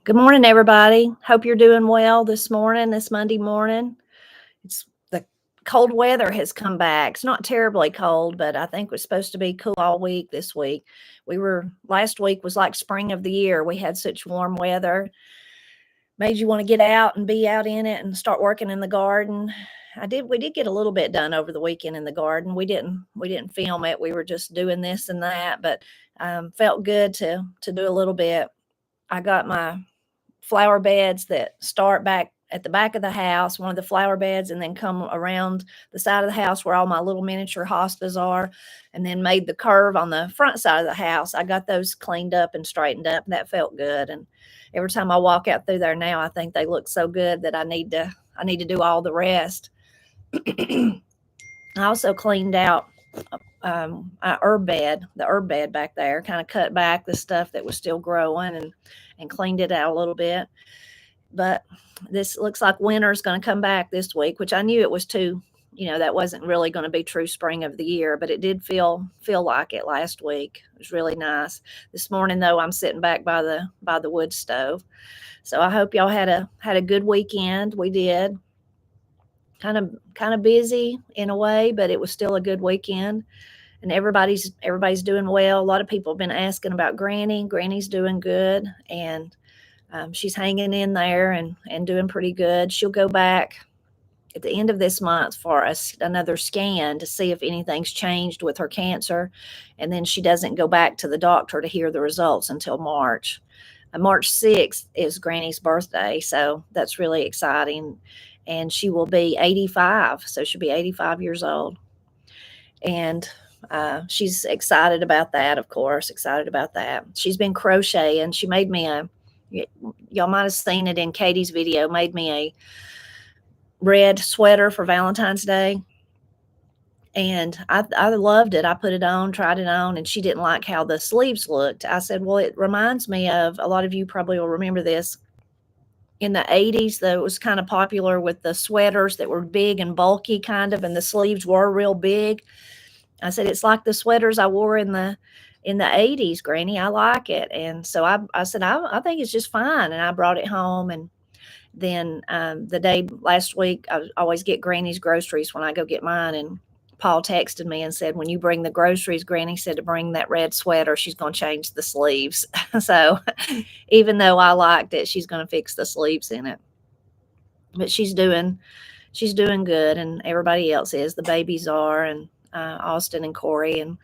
Good morning, everybody. Hope you're doing well this morning, this Monday morning. It's the cold weather has come back. It's not terribly cold, but I think it's supposed to be cool all week this week. Last week was like spring of the year. We had such warm weather, made you want to get out and be out in it and start working in the garden. We did get a little bit done over the weekend in the garden. We didn't film it. We were just doing this and that, but felt good to do a little bit. I got my flower beds that start back at the back of the house, one of the flower beds, and then come around the side of the house where all my little miniature hostas are, and then made the curve on the front side of the house. I got those cleaned up and straightened up, and that felt good. And every time I walk out through there now, I think they look so good that I need to do all the rest. I also cleaned out the herb bed back there, kind of cut back the stuff that was still growing and cleaned it out a little bit. But this looks like winter's going to come back this week, which I knew it was too. That wasn't really going to be true spring of the year, but it did feel like it last week. It was really nice. This morning though, I'm sitting back by the wood stove. So I hope y'all had a good weekend. We did. Kind of busy in a way, but it was still a good weekend. And everybody's doing well. A lot of people have been asking about Granny. Granny's doing good, and she's hanging in there and doing pretty good. She'll go back at the end of this month for another scan to see if anything's changed with her cancer, and then she doesn't go back to the doctor to hear the results until March. March 6th is Granny's birthday, so that's really exciting. And she will be 85, so she'll be 85 years old. And she's excited about that, of course, excited about that. She's been crocheting. She made me y'all might have seen it in Katie's video, made me a red sweater for Valentine's Day. And I loved it. I put it on, tried it on, and she didn't like how the sleeves looked. I said, well, it reminds me of, a lot of you probably will remember this, in the 80s, though, it was kind of popular with the sweaters that were big and bulky kind of, and the sleeves were real big. I said, it's like the sweaters I wore in the 80s, Granny. I like it. And so I said, I think it's just fine. And I brought it home. And then the day last week, I always get Granny's groceries when I go get mine. And Paul texted me and said, when you bring the groceries, Granny said to bring that red sweater. She's going to change the sleeves. So even though I liked it, she's going to fix the sleeves in it. But she's doing good, and everybody else is. The babies are, and Austin and Corey and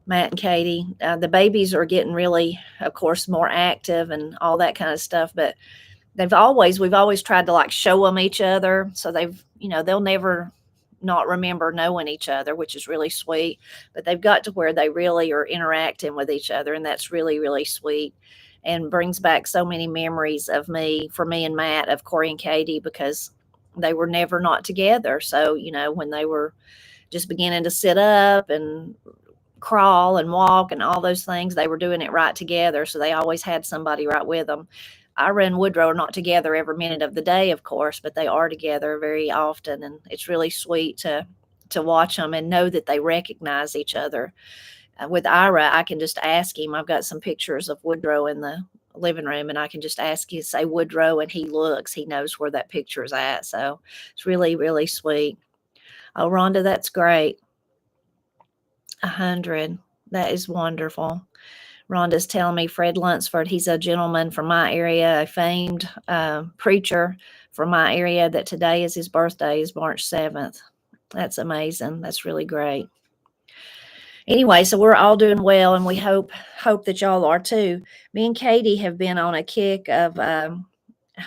Matt and Katie. The babies are getting really, of course, more active and all that kind of stuff. But we've always tried to like show them each other, so they'll never not remember knowing each other, which is really sweet. But they've got to where they really are interacting with each other, and that's really, really sweet, and brings back so many memories for me and Matt, of Corey and Katie, because they were never not together. So, when they were just beginning to sit up and crawl and walk and all those things, they were doing it right together. So they always had somebody right with them. Ira and Woodrow are not together every minute of the day, of course, but they are together very often. And it's really sweet to watch them and know that they recognize each other. With Ira, I can just ask him. I've got some pictures of Woodrow in the living room, and I can just ask you, say Woodrow, and he knows where that picture is at. So it's really, really sweet. Oh, Rhonda, that's great. 100. That is wonderful. Rhonda's telling me Fred Lunsford, he's a gentleman from my area, a famed preacher from my area, that today is his birthday, is March 7th. That's amazing. That's really great. Anyway, so we're all doing well, and we hope that y'all are too. Me and Katie have been on a kick of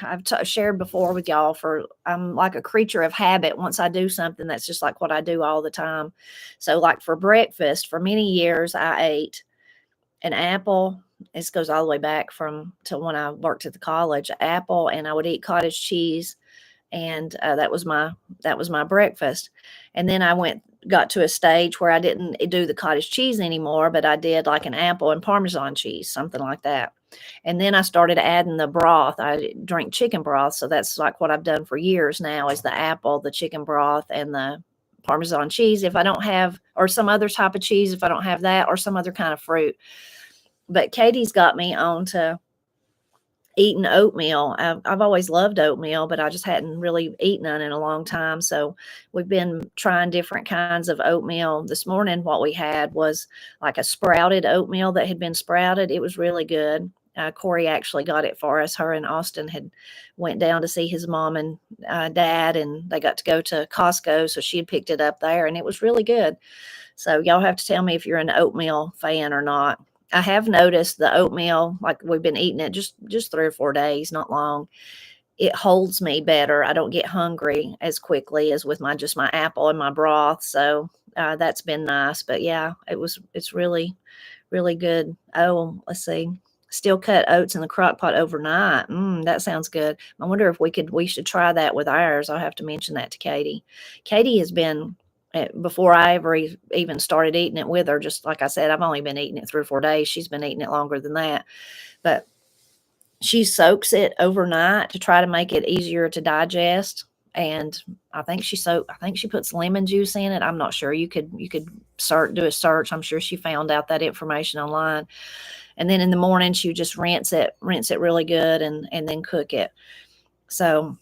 I've shared before with y'all, I'm like a creature of habit. Once I do something, that's just like what I do all the time. So like for breakfast, for many years, I ate an apple. This goes all the way back to when I worked at the college. Apple, and I would eat cottage cheese, and that was my breakfast. And then I got to a stage where I didn't do the cottage cheese anymore, but I did like an apple and Parmesan cheese, something like that. And then I started adding the broth. I drink chicken broth, so that's like what I've done for years now, is the apple, the chicken broth, and the Parmesan cheese if I don't have, or some other type of cheese if I don't have that, or some other kind of fruit. But Katie's got me on to eaten oatmeal. I've always loved oatmeal, but I just hadn't really eaten none in a long time. So we've been trying different kinds of oatmeal. This morning, what we had was like a sprouted oatmeal that had been sprouted. It was really good. Corey actually got it for us. Her and Austin had went down to see his mom and dad, and they got to go to Costco. So she had picked it up there, and it was really good. So y'all have to tell me if you're an oatmeal fan or not. I have noticed the oatmeal, like we've been eating it just 3 or 4 days, not long. It holds me better. I don't get hungry as quickly as with my apple and my broth. So that's been nice. But yeah, it's really, really good. Oh, let's see. Steel cut oats in the crock pot overnight. That sounds good. I wonder if we should try that with ours. I'll have to mention that to Katie. Katie has been before I ever even started eating it with her. Just like I said, I've only been eating it 3 or 4 days. She's been eating it longer than that, but she soaks it overnight to try to make it easier to digest. And I think she puts lemon juice in it. I'm not sure. You could do a search. I'm sure she found out that information online. And then in the morning, she would just rinse it really good, and then cook it. So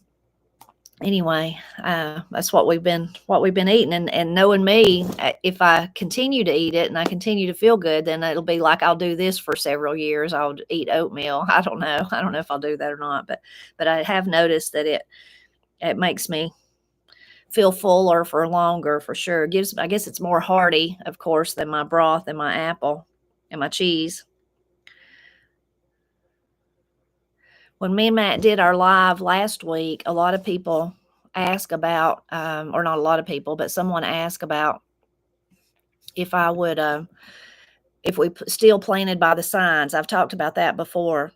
anyway, that's what we've been eating. And knowing me, if I continue to eat it and I continue to feel good, then it'll be like I'll do this for several years. I'll eat oatmeal. I don't know if I'll do that or not, but I have noticed that it makes me feel fuller for longer, for sure. I guess it's more hearty, of course, than my broth and my apple and my cheese. When me and Matt did our live last week, a lot of people ask about, or not a lot of people, but someone asked about if I would, if we still planted by the signs. I've talked about that before.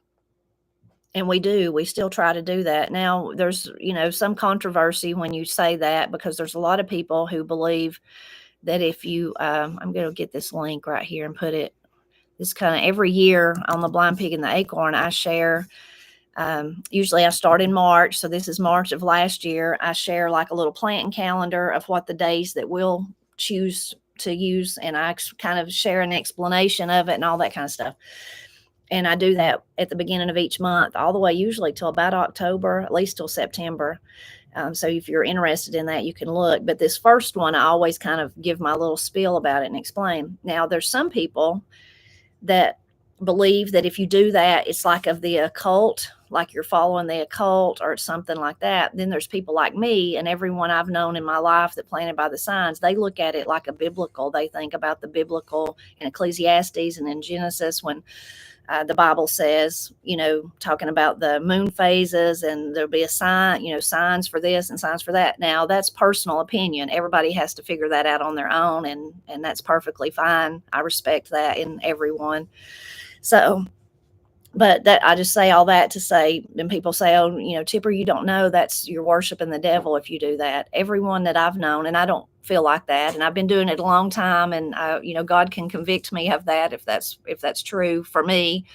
And we do. We still try to do that. Now, there's, some controversy when you say that, because there's a lot of people who believe that if you, I'm going to get this link right here and put it, this kind of every year on the Blind Pig and the Acorn, I share. Usually I start in March. So this is March of last year. I share like a little planting calendar of what the days that we'll choose to use. And I kind of share an explanation of it and all that kind of stuff. And I do that at the beginning of each month, all the way usually till about October, at least till September. So if you're interested in that, you can look. But this first one, I always kind of give my little spiel about it and explain. Now, there's some people that believe that if you do that, it's like of the occult, like you're following the occult or something like that. Then there's people like me and everyone I've known in my life that planted by the signs. They look at it like a biblical. They think about the biblical in Ecclesiastes and in Genesis when the Bible says, talking about the moon phases, and there'll be a sign, signs for this and signs for that. Now, that's personal opinion. Everybody has to figure that out on their own, and that's perfectly fine. I respect that in everyone. So, but that I just say all that to say, and people say, oh, Tipper, you don't know, you're worshiping the devil if you do that. Everyone that I've known, and I don't feel like that, and I've been doing it a long time, and God can convict me of that if that's true for me.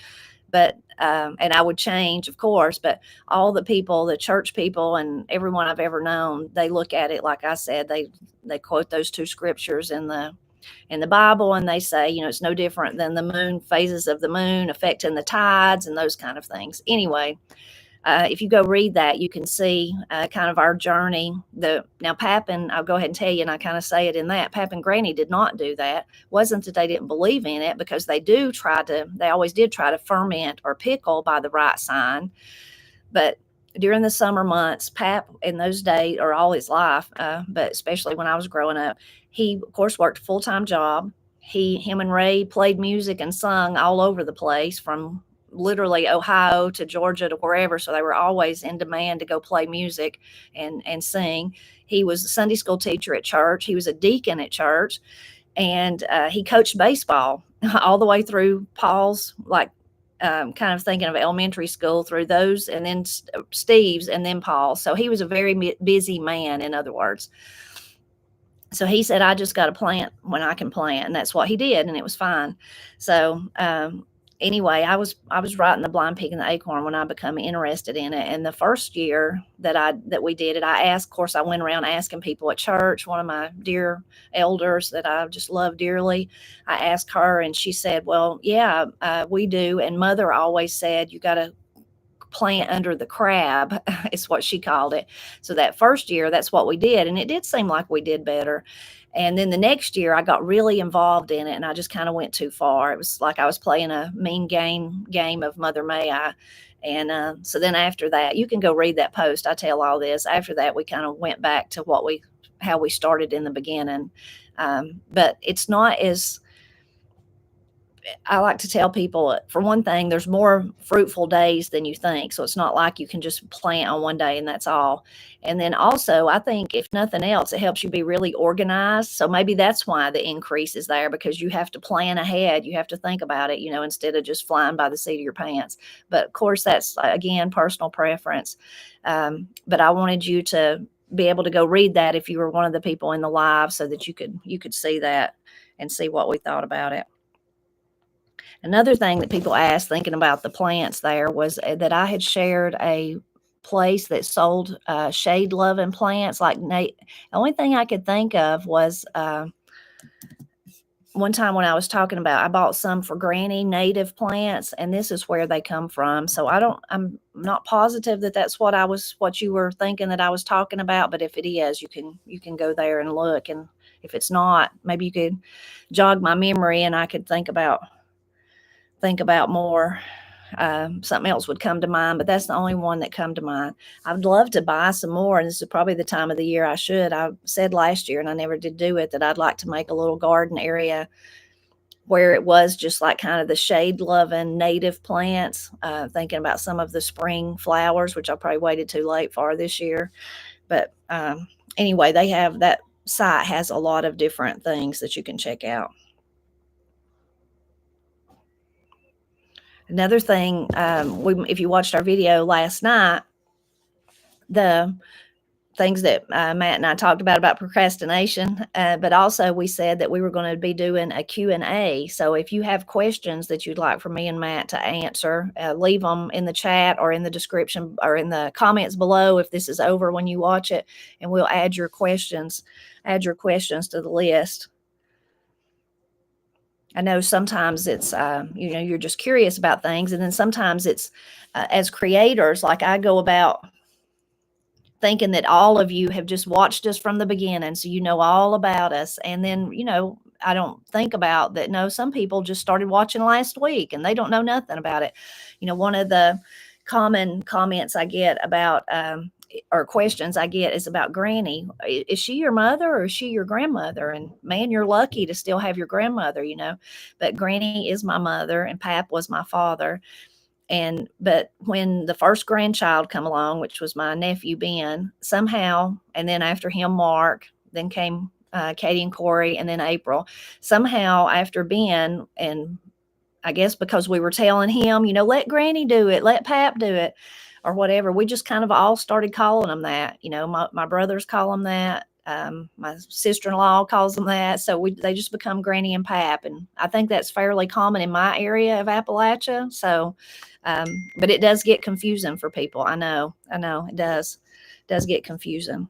But and I would change, of course, but all the people, the church people and everyone I've ever known, they look at it like I said, they quote those two scriptures in the Bible, and they say, it's no different than the moon phases of the moon affecting the tides and those kind of things. Anyway, if you go read that, you can see kind of our journey. Now, Pap, and I'll go ahead and tell you, and I kind of say it in that, Pap and Granny did not do that. Wasn't that they didn't believe in it, because they always did try to ferment or pickle by the right sign. But during the summer months, Pap in those days, or all his life, but especially when I was growing up, he, of course, worked a full-time job. Him and Ray played music and sung all over the place, from literally Ohio to Georgia to wherever. So they were always in demand to go play music and sing. He was a Sunday school teacher at church. He was a deacon at church, and he coached baseball all the way through Paul's, kind of thinking of elementary school, through those, and then Steve's, and then Paul. So he was a very busy man, in other words. So he said, I just got to plant when I can plant. And that's what he did. And it was fine. So anyway, I was writing the Blind Pig and the Acorn when I became interested in it. And the first year that we did it, of course, I went around asking people at church. One of my dear elders that I just love dearly, I asked her, and she said, well, yeah, we do. And Mother always said, you got to plant under the crab is what she called it. So that first year, that's what we did. And it did seem like we did better. And then the next year I got really involved in it and I just kind of went too far. It was like I was playing a mean game of Mother May I. And so then after that, you can go read that post. I tell all this. After that, we kind of went back to how we started in the beginning. But it's not as, I like to tell people, for one thing, there's more fruitful days than you think. So it's not like you can just plant on one day and that's all. And then also, I think if nothing else, it helps you be really organized. So maybe that's why the increase is there, because you have to plan ahead. You have to think about it, instead of just flying by the seat of your pants. But of course, that's, again, personal preference. But I wanted you to be able to go read that if you were one of the people in the live, so that you could see that and see what we thought about it. Another thing that people asked, thinking about the plants there, was that I had shared a place that sold shade-loving plants. The only thing I could think of was one time when I was talking about, I bought some for Granny, native plants, and this is where they come from. So I'm not positive that that's what you were thinking that I was talking about, but if it is, you can go there and look. And if it's not, maybe you could jog my memory and I could think about more. Something else would come to mind, but that's the only one that come to mind. I'd love to buy some more, and this is probably the time of the year I should. I said last year, and I never did do it, that I'd like to make a little garden area where it was just like kind of the shade-loving native plants, thinking about some of the spring flowers, which I probably waited too late for this year. But anyway, that site has a lot of different things that you can check out. Another thing, if you watched our video last night, the things that Matt and I talked about procrastination, but also we said that we were going to be doing a Q&A. So if you have questions that you'd like for me and Matt to answer, leave them in the chat or in the description or in the comments below if this is over when you watch it, and we'll add your questions to the list. I know sometimes it's, you're just curious about things. And then sometimes it's, as creators, like I go about thinking that all of you have just watched us from the beginning. So you know all about us. And then, I don't think about that. No, some people just started watching last week and they don't know nothing about it. One of the common comments I get about, or questions I get is about Granny. Is she your mother or is she your grandmother? And man, you're lucky to still have your grandmother, but Granny is my mother and Pap was my father. But when the first grandchild come along, which was my nephew, Ben, somehow, and then after him, Mark, then came Katie and Corey, and then April, somehow after Ben, and I guess because we were telling him, let Granny do it, let Pap do it, or whatever, we just kind of all started calling them that. My brothers call them that. My sister-in-law calls them that. So they just become Granny and Pap. And I think that's fairly common in my area of Appalachia. So, but it does get confusing for people. I know it does get confusing.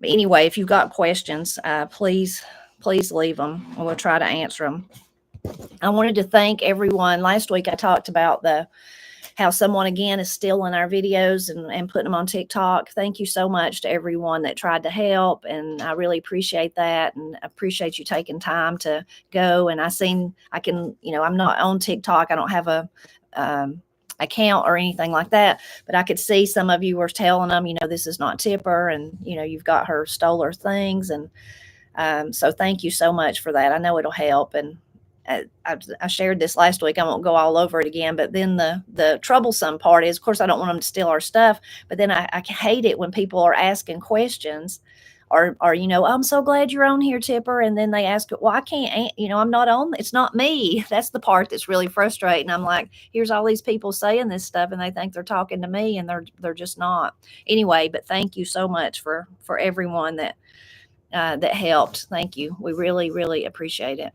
But anyway, if you've got questions, please leave them and we'll try to answer them. I wanted to thank everyone. Last week I talked about how someone again is stealing our videos and putting them on TikTok. Thank you so much to everyone that tried to help. And I really appreciate that. And I appreciate you taking time to go. And I'm not on TikTok. I don't have a account or anything like that, but I could see some of you were telling them, this is not Tipper, and you've got her, stole her things. And so thank you so much for that. I know it'll help. And I shared this last week. I won't go all over it again, but then the troublesome part is, of course, I don't want them to steal our stuff, but then I hate it when people are asking questions or, I'm so glad you're on here, Tipper. And then they ask, well, I can't, I'm not on, it's not me. That's the part that's really frustrating. I'm like, here's all these people saying this stuff and they think they're talking to me and they're just not. Anyway, but thank you so much for everyone that helped. Thank you. We really, really appreciate it.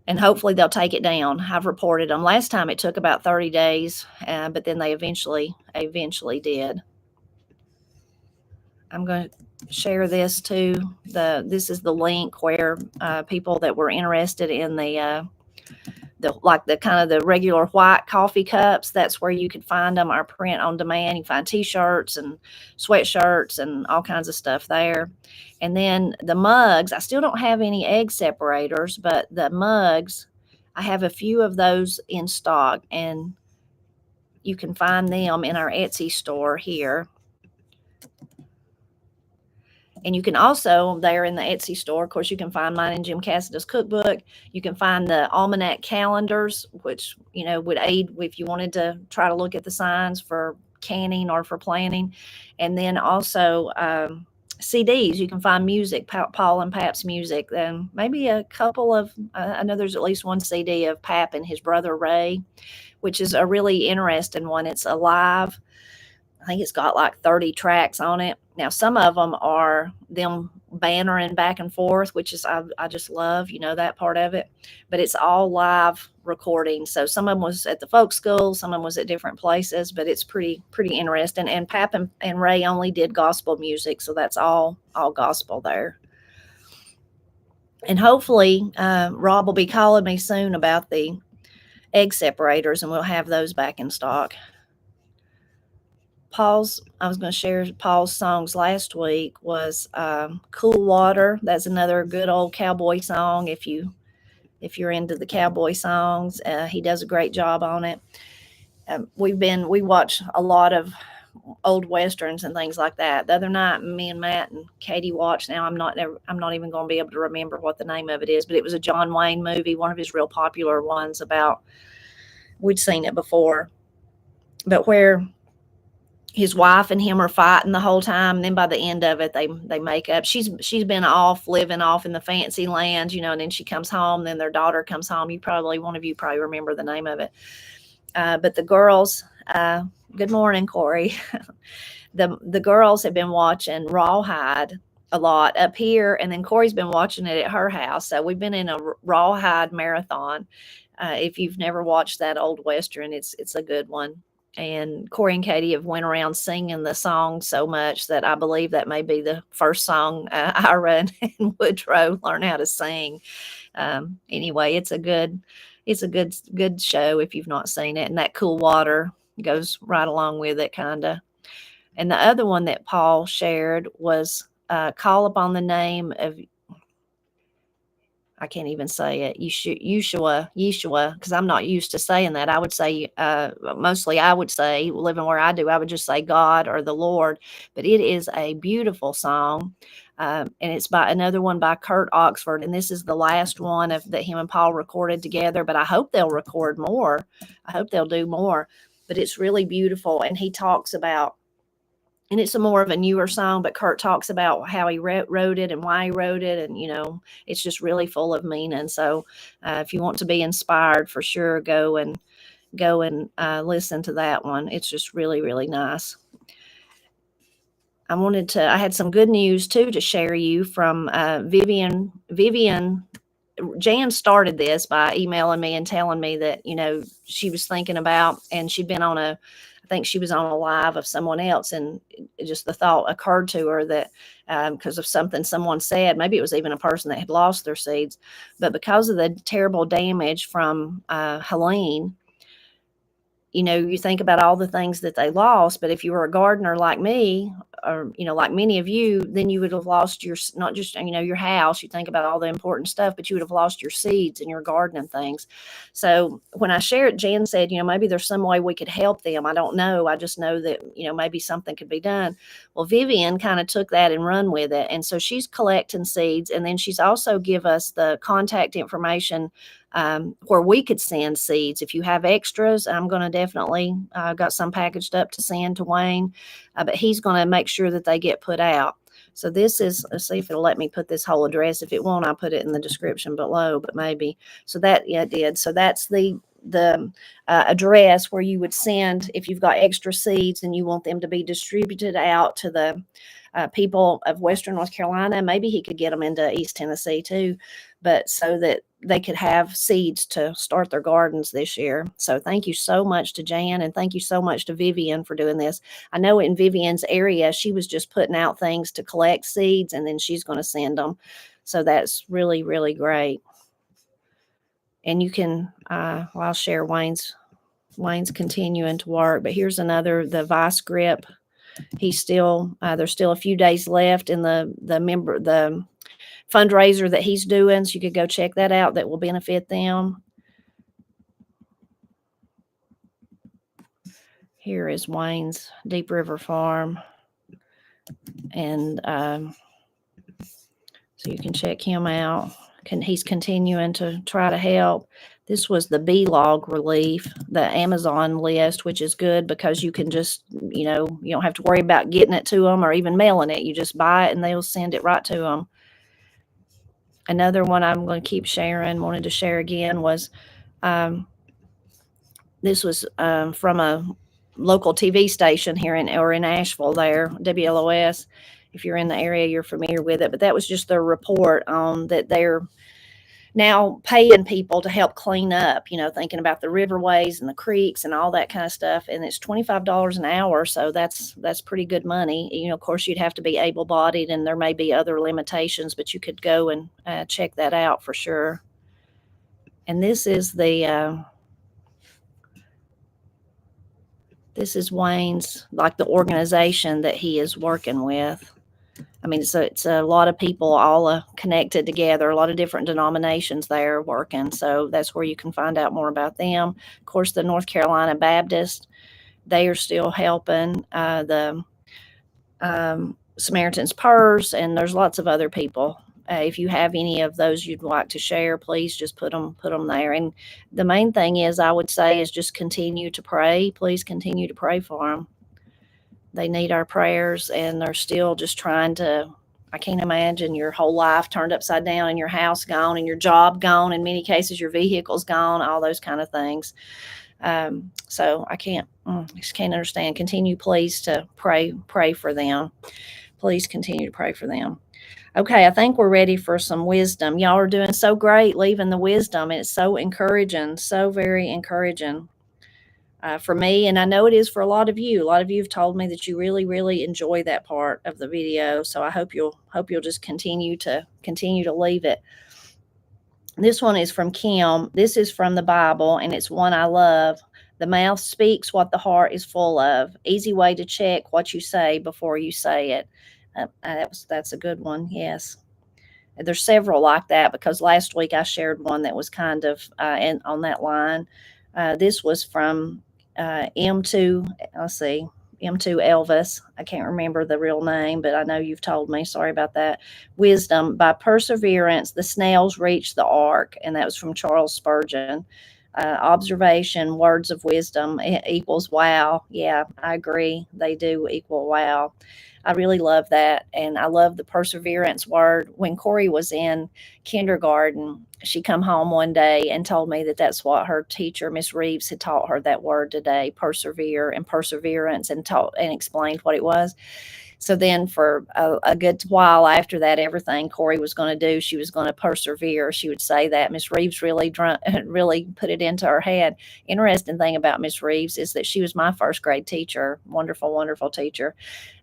And hopefully they'll take it down. I've reported them. Last time it took about 30 days, but then they eventually did. I'm going to share this too. This is the link where people that were interested in the the kind of the regular white coffee cups. That's where you could find them, our print on demand. You can find t-shirts and sweatshirts and all kinds of stuff there. And then the mugs, I still don't have any egg separators, but the mugs, I have a few of those in stock, and you can find them in our Etsy store here. And you can also, there in the Etsy store, of course, you can find mine in Jim Cassidy's cookbook. You can find the almanac calendars, which, would aid if you wanted to try to look at the signs for canning or for planning. And then also CDs. You can find music, Paul and Pap's music, and maybe a couple of, I know there's at least one CD of Pap and his brother Ray, which is a really interesting one. It's a live. I think it's got like 30 tracks on it. Now, some of them are them bannering back and forth, which is, I just love, that part of it. But it's all live recording. So some of them was at the folk school, some of them was at different places, but it's pretty interesting. And Pap and Ray only did gospel music, so that's all gospel there. And hopefully, Rob will be calling me soon about the egg separators, and we'll have those back in stock. I was going to share Paul's songs last week was Cool Water. That's another good old Cowboy song. If you're into the Cowboy songs, he does a great job on it. We watch a lot of old Westerns and things like that. The other night, me and Matt and Katie watched. Now I'm not even going to be able to remember what the name of it is, but it was a John Wayne movie, one of his real popular ones about, we'd seen it before, but where his wife and him are fighting the whole time. And then by the end of it, they make up. She's been living off in the fancy lands, and then she comes home. Then their daughter comes home. One of you probably remember the name of it. But the girls, good morning, Corey. The girls have been watching Rawhide a lot up here, and then Corey's been watching it at her house. So we've been in a Rawhide marathon. If you've never watched that old Western, it's a good one. And Corey and Katie have went around singing the song so much that I believe that may be the first song Ira and Woodrow learned how to sing. Anyway, it's a good show if you've not seen it. And that Cool Water goes right along with it, kind of. And the other one that Paul shared was Call Upon the Name of, I can't even say it, Yeshua, because I'm not used to saying that. I would say, mostly I would say, living where I do, I would just say God or the Lord. But it is a beautiful song. And it's by another one by Kurt Oxford. And this is the last one that him and Paul recorded together. But I hope they'll record more. I hope they'll do more. But it's really beautiful. And he talks about, and it's a more of a newer song, but Kurt talks about how he wrote it and why he wrote it. And, it's just really full of meaning. So if you want to be inspired, for sure, go and listen to that one. It's just really, really nice. I had some good news too to share you from Vivian. Jan started this by emailing me and telling me that, she was thinking about, and she'd been I think she was on a live of someone else, and just the thought occurred to her that because of something someone said, maybe it was even a person that had lost their seeds, but because of the terrible damage from Helene, you think about all the things that they lost. But if you were a gardener like me, or, like many of you, then you would have lost not just, your house. You think about all the important stuff, but you would have lost your seeds and your garden and things. So when I shared, Jan said, maybe there's some way we could help them. I don't know. I just know that, maybe something could be done. Well, Vivian kind of took that and run with it. And so she's collecting seeds. And then she's also give us the contact information where we could send seeds. If you have extras, I'm going to definitely got some packaged up to send to Wayne, but he's going to make sure that they get put out. So this is, let's see if it'll let me put this whole address. If it won't, I'll put it in the description below, but maybe. So that, yeah, it did. So that's the address where you would send, if you've got extra seeds and you want them to be distributed out to the people of Western North Carolina. Maybe he could get them into East Tennessee too, but so that they could have seeds to start their gardens this year. So thank you so much to Jan, and thank you so much to Vivian for doing this. I know in Vivian's area, she was just putting out things to collect seeds, and then she's going to send them. So that's really, really great. And you can, well, I'll share Wayne's continuing to work, but here's another, the vice grip. He's still, there's still a few days left in the fundraiser that he's doing. So you could go check that out. That will benefit them. Here is Wayne's Deep River Farm. And so you can check him out. He's continuing to try to help. This was the bee log relief, the Amazon list, which is good because you can just, you don't have to worry about getting it to them or even mailing it. You just buy it and they'll send it right to them. Another one I'm going to keep sharing, wanted to share again, was this was from a local TV station here in Asheville there, WLOS. If you're in the area, you're familiar with it. But that was just their report on that they're now paying people to help clean up, thinking about the riverways and the creeks and all that kind of stuff. And it's $25 an hour. So that's pretty good money. Of course, you'd have to be able-bodied and there may be other limitations, but you could go and check that out for sure. And this is this is Wayne's, like the organization that he is working with. I mean, it's a lot of people all connected together, a lot of different denominations there working. So that's where you can find out more about them. Of course, the North Carolina Baptist, they are still helping, the Samaritan's Purse, and there's lots of other people. If you have any of those you'd like to share, please just put them there. And the main thing is, I would say, is just continue to pray. Please continue to pray for them. They need our prayers, and they're still just trying to, I can't imagine your whole life turned upside down and your house gone and your job gone. In many cases, your vehicle's gone, all those kind of things. So I just can't understand. Continue, please, to pray for them. Please continue to pray for them. Okay, I think we're ready for some wisdom. Y'all are doing so great leaving the wisdom. It's so encouraging, so very encouraging. For me, and I know it is for a lot of you. A lot of you have told me that you really, really enjoy that part of the video. So I hope you'll just continue to leave it. This one is from Kim. This is from the Bible, and it's one I love. The mouth speaks what the heart is full of. Easy way to check what you say before you say it. That's a good one. Yes. There's several like that, because last week I shared one that was kind of on that line. This was from M2, M2 Elvis. I can't remember the real name, but I know you've told me. Sorry about that. Wisdom, by perseverance, the snails reach the ark. And that was from Charles Spurgeon. Observation, words of wisdom equals wow. Yeah, I agree. They do equal wow. I really love that. And I love the perseverance word. When Corey was in kindergarten, she come home one day and told me that that's what her teacher, Miss Reeves, had taught her that word today, persevere and perseverance, and taught and explained what it was. So then for a good while after that, everything Corey was going to do, she was going to persevere. She would say that. Miss Reeves really put it into her head. Interesting thing about Miss Reeves is that she was my first grade teacher. Wonderful, wonderful teacher.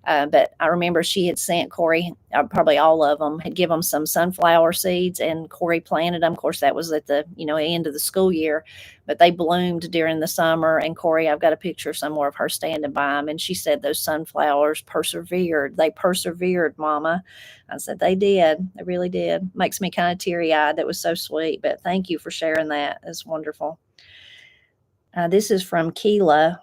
But I remember she had sent Corey, probably all of them, had given them some sunflower seeds, and Corey planted them. Of course, that was at the end of the school year, but they bloomed during the summer. And Corey, I've got a picture somewhere of her standing by them, and she said those sunflowers persevered. They persevered, Mama. I said they did. They really did. Makes me kind of teary-eyed. That was so sweet. But thank you for sharing that. It's wonderful. This is from Keela.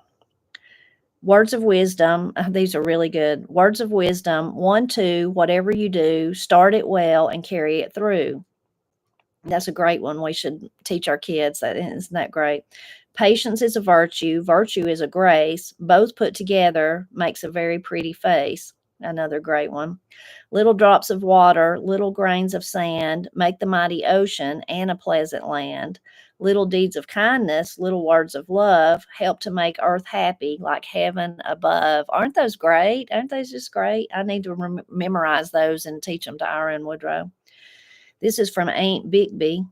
Words of wisdom. These are really good. Words of wisdom. 1, 2, whatever you do, start it well and carry it through. That's a great one. We should teach our kids that. Isn't that great? Patience is a virtue. Virtue is a grace. Both put together makes a very pretty face. Another great one. Little drops of water, little grains of sand, make the mighty ocean and a pleasant land. Little deeds of kindness, little words of love, help to make earth happy like heaven above. Aren't those great? Aren't those just great? I need to memorize those and teach them to Ira and Woodrow. This is from Aunt Bigby.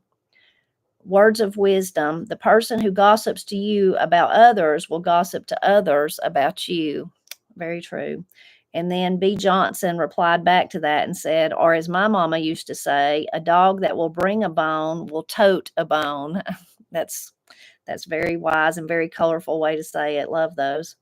Words of wisdom. The person who gossips to you about others will gossip to others about you. Very true. And then B. Johnson replied back to that and said, or as my mama used to say, a dog that will bring a bone will tote a bone. That's very wise and very colorful way to say it. Love those.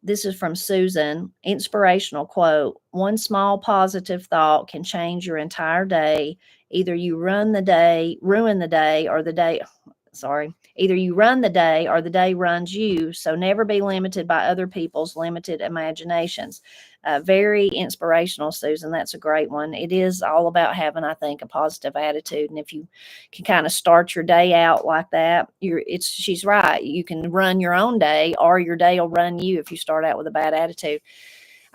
This is from Susan. Inspirational quote. One small positive thought can change your entire day. Either you ruin the day, or the day, either you run the day or the day runs you. So never be limited by other people's limited imaginations. Very inspirational, Susan. That's a great one. It is all about having, I think, a positive attitude. And if you can kind of start your day out like that, she's right. You can run your own day, or your day will run you if you start out with a bad attitude.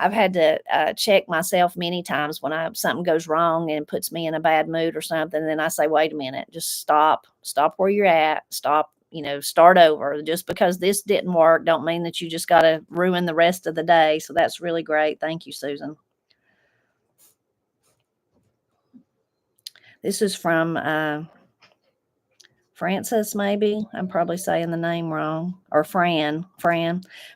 I've had to check myself many times when something goes wrong and puts me in a bad mood or something. Then I say, wait a minute, just stop where you're at. Stop, start over. Just because this didn't work, don't mean that you just got to ruin the rest of the day. So that's really great. Thank you, Susan. This is from Francis, maybe. I'm probably saying the name wrong. Or Fran.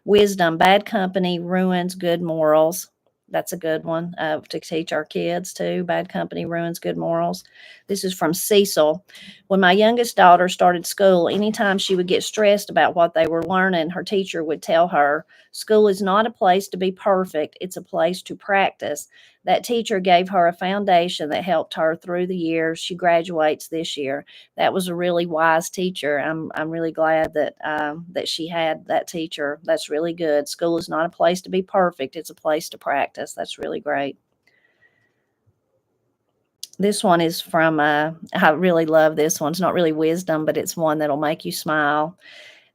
Wisdom, bad company ruins good morals. That's a good one to teach our kids too. Bad company ruins good morals. This is from Cecil. When my youngest daughter started school, anytime she would get stressed about what they were learning, her teacher would tell her, school is not a place to be perfect. It's a place to practice. That teacher gave her a foundation that helped her through the years. She graduates this year. That was a really wise teacher. I'm really glad that she had that teacher. That's really good. School is not a place to be perfect. It's a place to practice. That's really great. This one is from I really love this one. It's not really wisdom, but it's one that'll make you smile.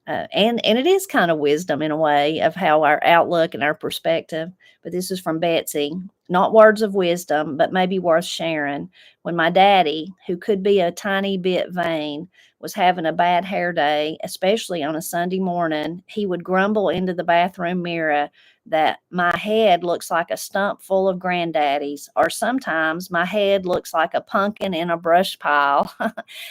And it is kind of wisdom in a way of how our outlook and our perspective. But this is from Betsy. Not words of wisdom, but maybe worth sharing. When my daddy, who could be a tiny bit vain, was having a bad hair day, especially on a Sunday morning, he would grumble into the bathroom mirror that my head looks like a stump full of granddaddies, or sometimes my head looks like a pumpkin in a brush pile.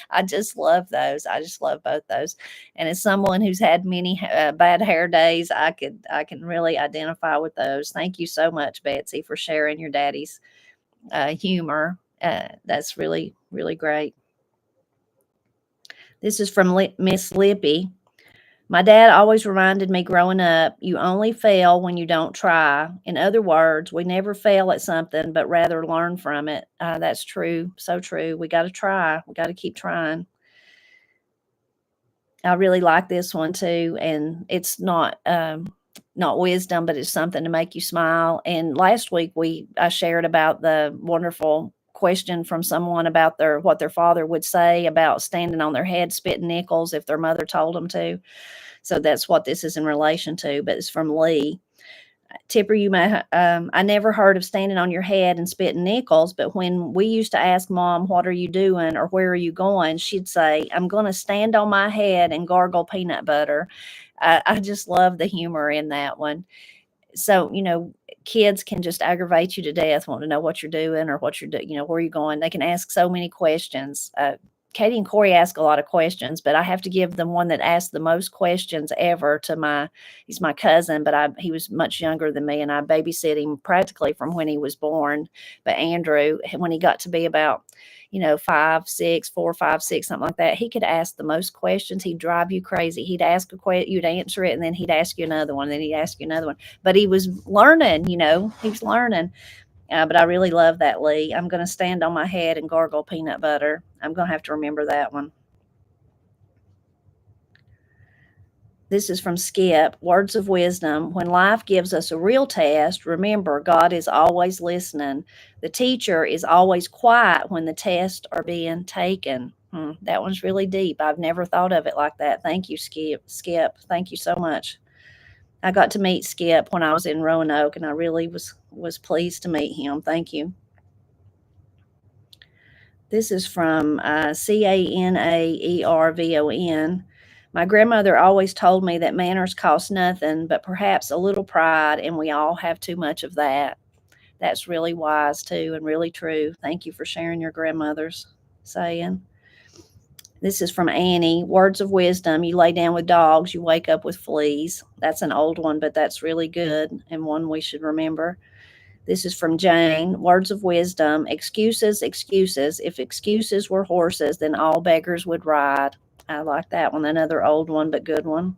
I just love those. I just love both those. And as someone who's had many bad hair days, I can really identify with those. Thank you so much, Betsy, for sharing your daddy's humor. That's really, really great. This is from Miss Lippy. My dad always reminded me growing up, you only fail when you don't try. In other words, we never fail at something, but rather learn from it. That's true. So true. We got to try. We got to keep trying. I really like this one too. And it's not wisdom, but it's something to make you smile. And last week I shared about the wonderful question from someone about what their father would say about standing on their head spitting nickels if their mother told them to. So that's what this is in relation to, but it's from Lee. Tipper, I never heard of standing on your head and spitting nickels, but when we used to ask Mom, what are you doing or where are you going? She'd say, I'm going to stand on my head and gargle peanut butter. I just love the humor in that one. So, kids can just aggravate you to death, want to know what you're doing or what you're doing, where you're going. They can ask so many questions. Katie and Corey ask a lot of questions, but I have to give the one that asked the most questions ever he's my cousin, but he was much younger than me, and I babysit him practically from when he was born. But Andrew, when he got to be about, 5, 6, 4, 5, 6, something like that, he could ask the most questions. He'd drive you crazy. He'd ask a question, you'd answer it, and then he'd ask you another one, and then he'd ask you another one. But he was learning, he was learning. But I really love that, Lee. I'm going to stand on my head and gargle peanut butter. I'm going to have to remember that one. This is from Skip. Words of wisdom. When life gives us a real test, remember God is always listening. The teacher is always quiet when the tests are being taken. That one's really deep. I've never thought of it like that. Thank you, Skip. Thank you so much. I got to meet Skip when I was in Roanoke, and I really was pleased to meet him. Thank you. This is from Canaervon. My grandmother always told me that manners cost nothing, but perhaps a little pride, and we all have too much of that. That's really wise, too, and really true. Thank you for sharing your grandmother's saying. This is from Annie. Words of wisdom. You lay down with dogs, you wake up with fleas. That's an old one, but that's really good and one we should remember. This is from Jane. Words of wisdom. Excuses, excuses. If excuses were horses, then all beggars would ride. I like that one. Another old one, but good one.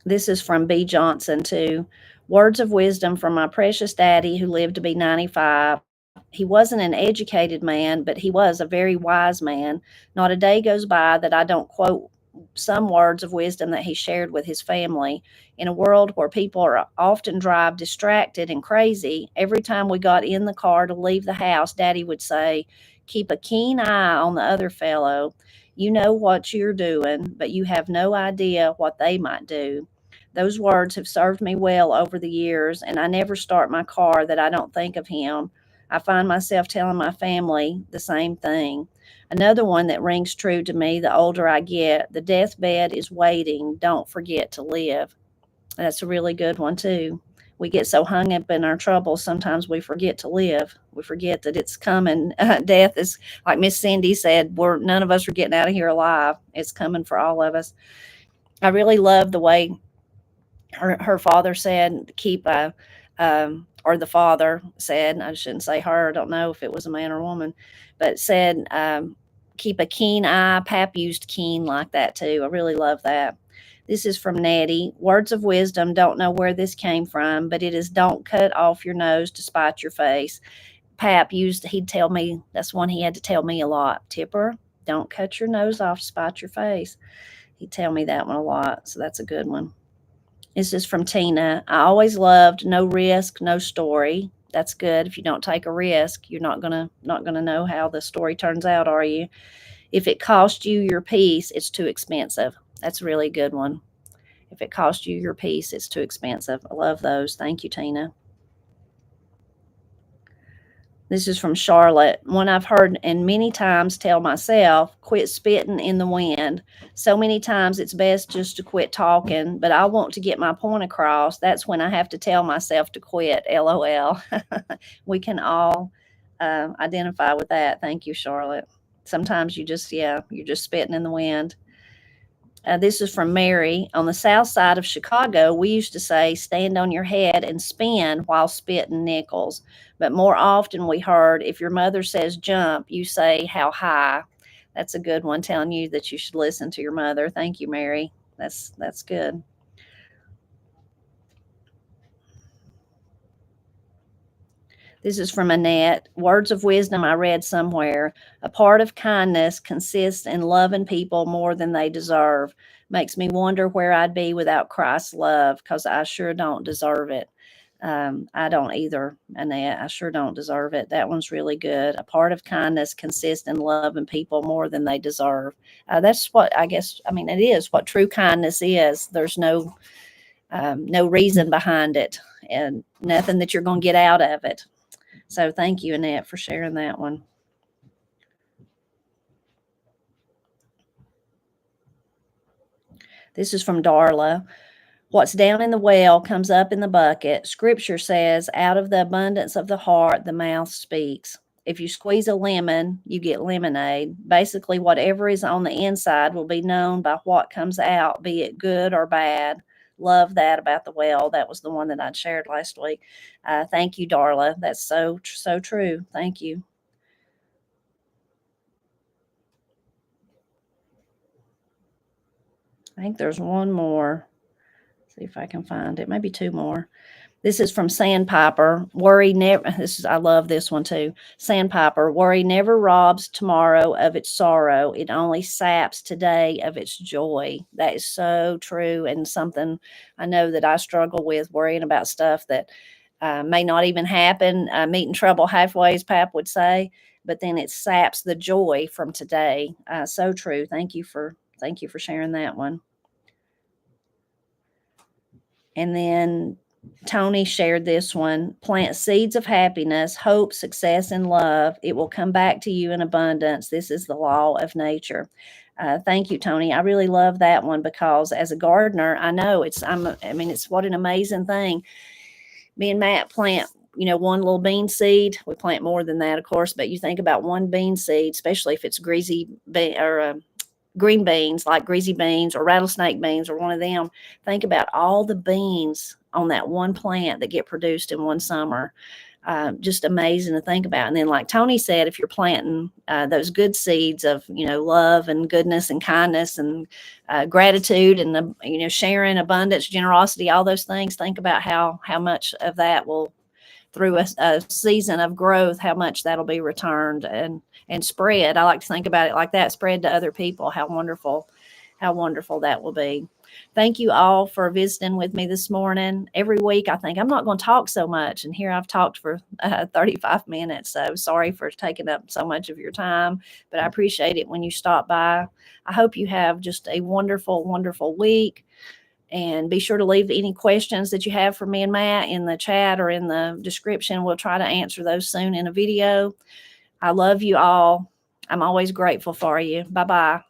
This is from B. Johnson, too. Words of wisdom from my precious daddy who lived to be 95. He wasn't an educated man, but he was a very wise man. Not a day goes by that I don't quote some words of wisdom that he shared with his family. In a world where people are often drive distracted and crazy, every time we got in the car to leave the house, Daddy would say, keep a keen eye on the other fellow. You know what you're doing, but you have no idea what they might do. Those words have served me well over the years, and I never start my car that I don't think of him. I find myself telling my family the same thing. Another one that rings true to me the older I get, the deathbed is waiting. Don't forget to live. That's a really good one, too. We get so hung up in our troubles, sometimes we forget to live. We forget that it's coming. Death is, like Miss Cindy said, none of us are getting out of here alive. It's coming for all of us. I really love the way her father said, keep a, or the father said, I shouldn't say her, I don't know if it was a man or a woman, but said, keep a keen eye. Pap used keen like that too. I really love that. This is from Nettie. Words of wisdom. Don't know where this came from, but it is don't cut off your nose to spite your face. Pap he'd tell me, that's one he had to tell me a lot. Tipper, don't cut your nose off to spite your face. He'd tell me that one a lot. So that's a good one. This is from Tina. I always loved no risk, no story. That's good. If you don't take a risk, you're not gonna know how the story turns out, are you? If it cost you your peace, it's too expensive. That's a really good one. If it cost you your peace, it's too expensive. I love those. Thank you, Tina. This is from Charlotte. One I've heard and many times tell myself, quit spitting in the wind. So many times it's best just to quit talking, but I want to get my point across. That's when I have to tell myself to quit. LOL. We can all identify with that. Thank you, Charlotte. Sometimes you're just spitting in the wind. This is from Mary. On the south side of Chicago, we used to say, stand on your head and spin while spitting nickels. But more often we heard, if your mother says jump, you say, how high? That's a good one, telling you that you should listen to your mother. Thank you, Mary. That's good. This is from Annette. Words of wisdom I read somewhere. A part of kindness consists in loving people more than they deserve. Makes me wonder where I'd be without Christ's love, because I sure don't deserve it. I don't either, Annette. I sure don't deserve it. That one's really good. A part of kindness consists in loving people more than they deserve. That's what I guess. I mean, it is what true kindness is. There's no reason behind it, and nothing that you're going to get out of it. So thank you, Annette, for sharing that one. This is from Darla. What's down in the well comes up in the bucket. Scripture says, out of the abundance of the heart, the mouth speaks. If you squeeze a lemon, you get lemonade. Basically, whatever is on the inside will be known by what comes out, be it good or bad. Love that about the well. That was the one that I'd shared last week. Thank you, Darla. That's so true. Thank you. I think there's one more. See if I can find it. Maybe two more. This is from Sandpiper. Worry never. I love this one too. Sandpiper. Worry never robs tomorrow of its sorrow. It only saps today of its joy. That is so true, and something I know that I struggle with, worrying about stuff that may not even happen. Meeting trouble halfway, as Pap would say. But then it saps the joy from today. So true. Thank you for sharing that one. And then Tony shared this one. Plant seeds of happiness, hope, success, and love. It will come back to you in abundance. This is the law of nature. Thank you, Tony. I really love that one because as a gardener, I know it's what an amazing thing. Me and Matt plant one little bean seed. We plant more than that, of course, but you think about one bean seed, especially if it's green beans, like greasy beans or rattlesnake beans or one of them. Think about all the beans on that one plant that get produced in one summer. Just amazing to think about. And then, like Tony said, if you're planting those good seeds of, love and goodness and kindness and gratitude and, sharing, abundance, generosity, all those things, think about how much of that will, through a season of growth, how much that'll be returned and spread. I like to think about it like that, spread to other people. How wonderful that will be. Thank you all for visiting with me this morning. Every week I think I'm not going to talk so much, and here I've talked for 35 minutes. So sorry for taking up so much of your time, but I appreciate it when you stop by. I hope you have just a wonderful, wonderful week. And be sure to leave any questions that you have for me and Matt in the chat or in the description. We'll try to answer those soon in a video. I love you all. I'm always grateful for you. Bye-bye.